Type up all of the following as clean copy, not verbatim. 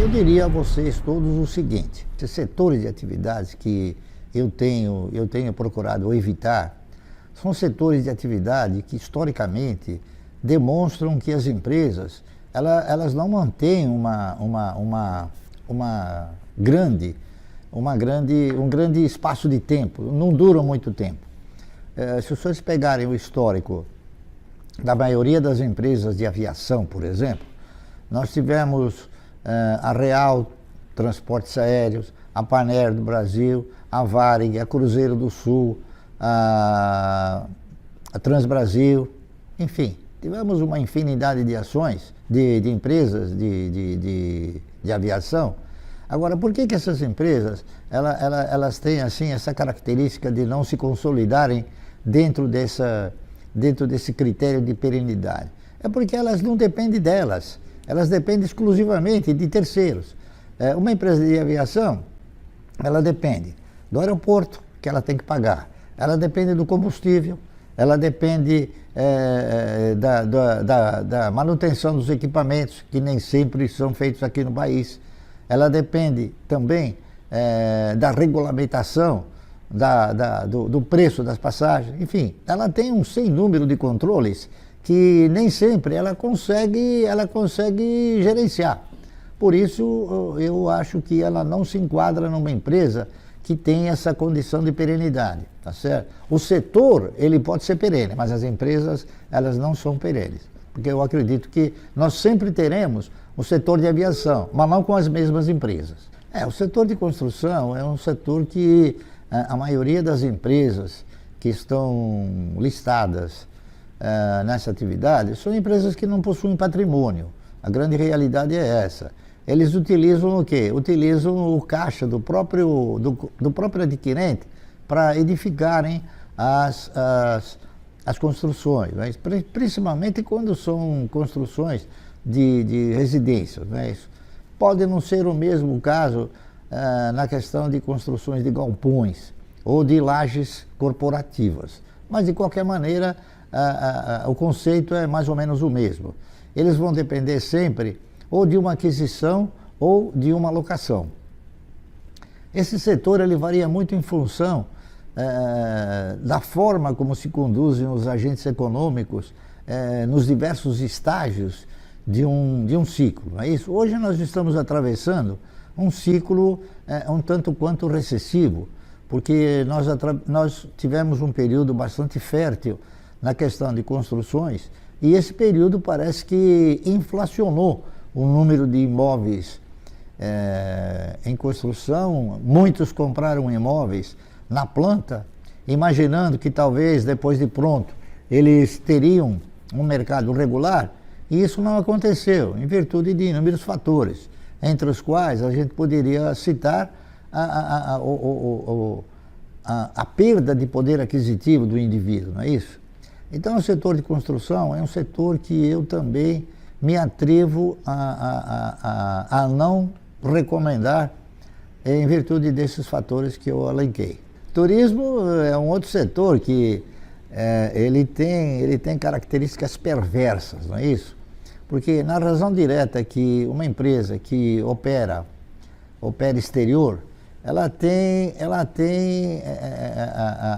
Eu diria a vocês todos o seguinte: esses setores de atividades que eu tenho procurado evitar são setores de atividade que historicamente demonstram que as empresas elas não mantêm um grande espaço de tempo, não duram muito tempo. Se vocês pegarem o histórico da maioria das empresas de aviação, por exemplo, nós tivemos a Real Transportes Aéreos, a Panair do Brasil, a Varig, a Cruzeiro do Sul, a Transbrasil, enfim, tivemos uma infinidade de ações, de empresas de aviação. Agora, por que essas empresas elas têm assim essa característica de não se consolidarem dentro desse critério de perenidade? É porque elas não dependem delas, elas dependem exclusivamente de terceiros. Uma empresa de aviação, ela depende do aeroporto, que ela tem que pagar, ela depende do combustível, ela depende da manutenção dos equipamentos, que nem sempre são feitos aqui no país, ela depende também da regulamentação, do preço das passagens, enfim, ela tem um sem número de controles que nem sempre ela consegue gerenciar. Por isso, eu acho que ela não se enquadra numa empresa que tem essa condição de perenidade, tá certo? O setor, ele pode ser perene, mas as empresas, elas não são perenes. Porque eu acredito que nós sempre teremos o setor de aviação, mas não com as mesmas empresas. O setor de construção é um setor que a maioria das empresas que estão listadas nessa atividade são empresas que não possuem patrimônio. A grande realidade é essa. Eles utilizam o quê? Utilizam o caixa do próprio adquirente para edificarem as construções, né? Principalmente quando são construções de residências, né? Isso pode não ser o mesmo caso na questão de construções de galpões ou de lajes corporativas, mas de qualquer maneira o conceito é mais ou menos o mesmo. Eles vão depender sempre ou de uma aquisição ou de uma locação. Esse setor ele varia muito em função da forma como se conduzem os agentes econômicos nos diversos estágios de um ciclo, não é isso? Hoje nós estamos atravessando um ciclo um tanto quanto recessivo, porque nós tivemos um período bastante fértil na questão de construções e esse período parece que inflacionou o número de imóveis em construção. Muitos compraram imóveis na planta, imaginando que talvez depois de pronto eles teriam um mercado regular, e isso não aconteceu, em virtude de inúmeros fatores, entre os quais a gente poderia citar a perda de poder aquisitivo do indivíduo, não é isso? Então o setor de construção é um setor que eu também me atrevo a não recomendar em virtude desses fatores que eu elenquei. Turismo é um outro setor que ele tem características perversas, não é isso? Porque na razão direta que uma empresa que opera exterior, ela tem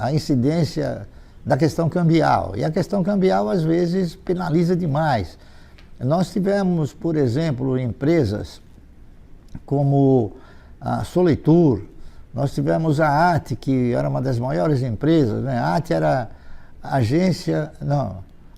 a incidência da questão cambial, e a questão cambial às vezes penaliza demais. Nós tivemos, por exemplo, empresas como a Solitur, nós tivemos a AT, que era uma das maiores empresas, né? A AT era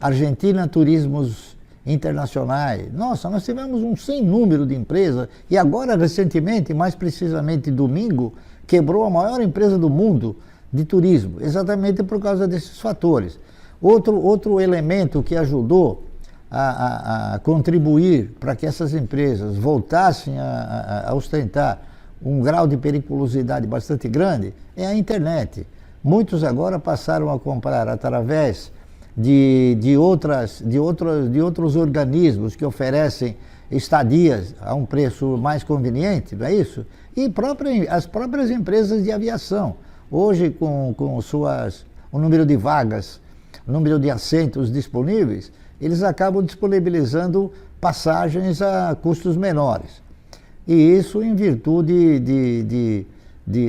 Argentina Turismos Internacionais. Nossa, nós tivemos um sem número de empresas, e agora, recentemente, mais precisamente domingo, quebrou a maior empresa do mundo de turismo, exatamente por causa desses fatores. Outro elemento que ajudou a contribuir para que essas empresas voltassem a ostentar um grau de periculosidade bastante grande é a internet. Muitos agora passaram a comprar através de outros organismos que oferecem estadias a um preço mais conveniente, não é isso? E as próprias empresas de aviação. Hoje, com o número de vagas, o número de assentos disponíveis, eles acabam disponibilizando passagens a custos menores. E isso em virtude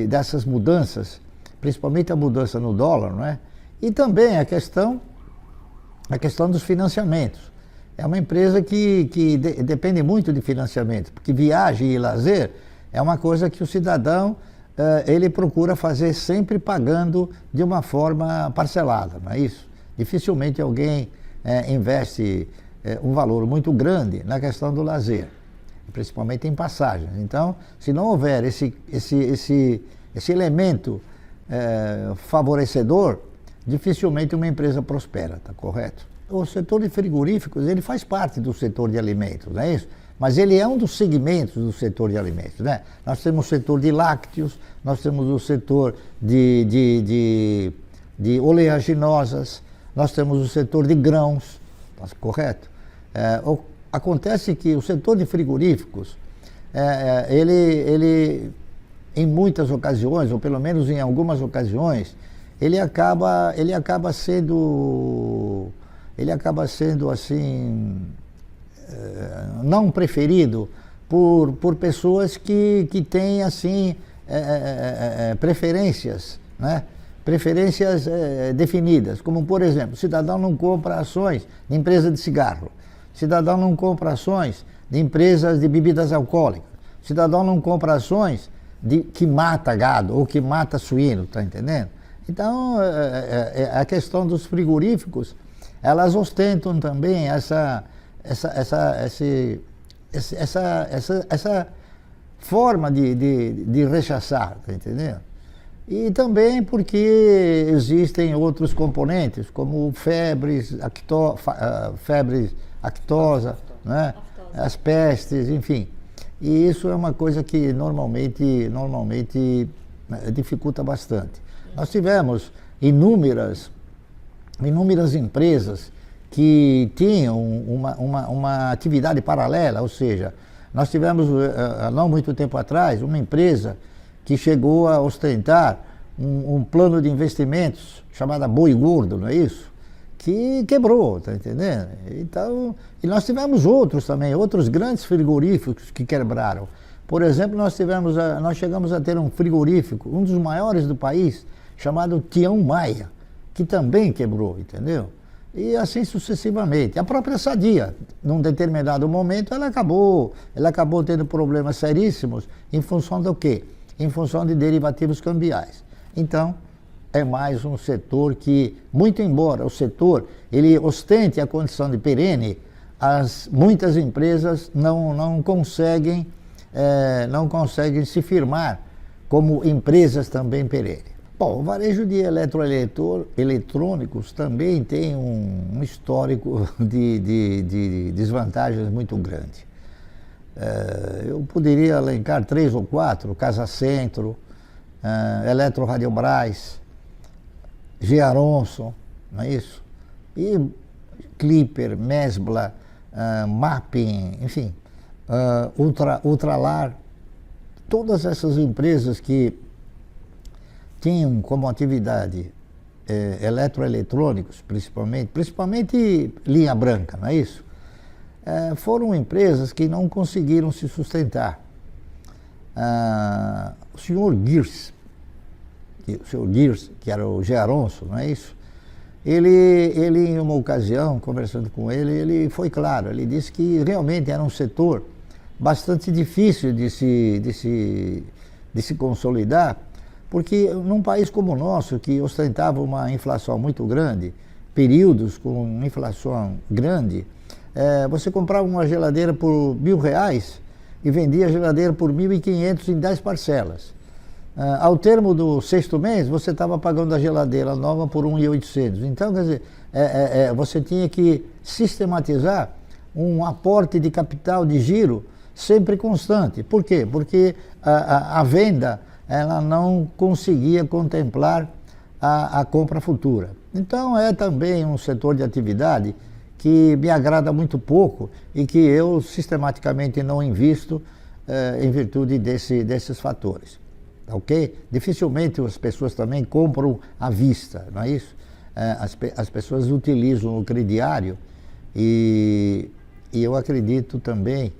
dessas mudanças, principalmente a mudança no dólar, não é? E também a questão dos financiamentos. É uma empresa que depende muito de financiamento, porque viagem e lazer é uma coisa que o cidadão ele procura fazer sempre pagando de uma forma parcelada, não é isso? Dificilmente alguém investe um valor muito grande na questão do lazer, principalmente em passagens. Então, se não houver esse elemento favorecedor, dificilmente uma empresa prospera, tá correto? O setor de frigoríficos, ele faz parte do setor de alimentos, não é isso? Mas ele é um dos segmentos do setor de alimentos, né? Nós temos o setor de lácteos, nós temos o setor de oleaginosas, nós temos o setor de grãos, tá correto? Acontece que o setor de frigoríficos, ele em muitas ocasiões, ou pelo menos em algumas ocasiões, ele acaba sendo assim, não preferido por pessoas que têm assim preferências, né? Preferências definidas, como por exemplo, o cidadão não compra ações de empresa de cigarro, o cidadão não compra ações de empresas de bebidas alcoólicas, o cidadão não compra ações que mata gado ou que mata suíno, tá entendendo? Então, a questão dos frigoríficos, elas ostentam também essa forma de rechaçar, tá entendendo? E também porque existem outros componentes, como febres, aftosa, né? As pestes, enfim. E isso é uma coisa que normalmente dificulta bastante. Nós tivemos inúmeras empresas que tinham uma atividade paralela, ou seja, nós tivemos, há não muito tempo atrás, uma empresa que chegou a ostentar um plano de investimentos chamada Boi Gordo, não é isso? Que quebrou, tá entendendo? Então, e nós tivemos outros também, outros grandes frigoríficos que quebraram. Por exemplo, nós chegamos a ter um frigorífico, um dos maiores do país, chamado Tião Maia, que também quebrou, entendeu? E assim sucessivamente. A própria Sadia, num determinado momento, ela acabou tendo problemas seríssimos em função do quê? Em função de derivativos cambiais. Então, é mais um setor que, muito embora o setor ele ostente a condição de perene, muitas empresas não conseguem se firmar como empresas também perenes. Bom, o varejo de eletrônicos também tem um histórico de desvantagens muito grande. Eu poderia elencar 3 ou 4, Casa Centro, Eletro Radiobras, Gearonson, não é isso? E Clipper, Mesbla, Mapping, enfim, Ultralar, todas essas empresas que tinham como atividade eletroeletrônicos, principalmente linha branca, não é isso? Foram empresas que não conseguiram se sustentar. O senhor Gears, que era o Gearonson, não é isso? Ele em uma ocasião, conversando com ele foi claro, ele disse que realmente era um setor bastante difícil de se consolidar, porque num país como o nosso, que ostentava uma inflação muito grande, períodos com inflação grande, você comprava uma geladeira por R$1.000 e vendia a geladeira por R$1.500 em 10 parcelas. Ao termo do 6º mês, você estava pagando a geladeira nova por R$1.800. Então, quer dizer, você tinha que sistematizar um aporte de capital de giro sempre constante. Por quê? Porque a venda ela não conseguia contemplar a compra futura. Então, é também um setor de atividade que me agrada muito pouco e que eu sistematicamente não invisto em virtude desses fatores. Ok? Dificilmente as pessoas também compram à vista, não é isso? As pessoas utilizam o crediário e eu acredito também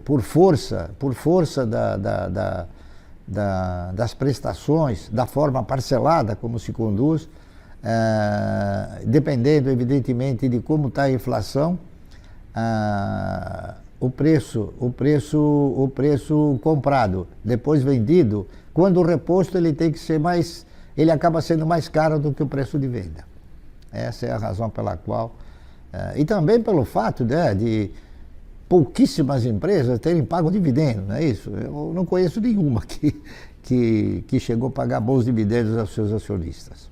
por força das prestações, da forma parcelada como se conduz, dependendo evidentemente de como está a inflação, o preço comprado, depois vendido, quando reposto ele tem que ser ele acaba sendo mais caro do que o preço de venda. Essa é a razão pela qual, e também pelo fato, né, de pouquíssimas empresas terem pago dividendos, não é isso? Eu não conheço nenhuma que chegou a pagar bons dividendos aos seus acionistas.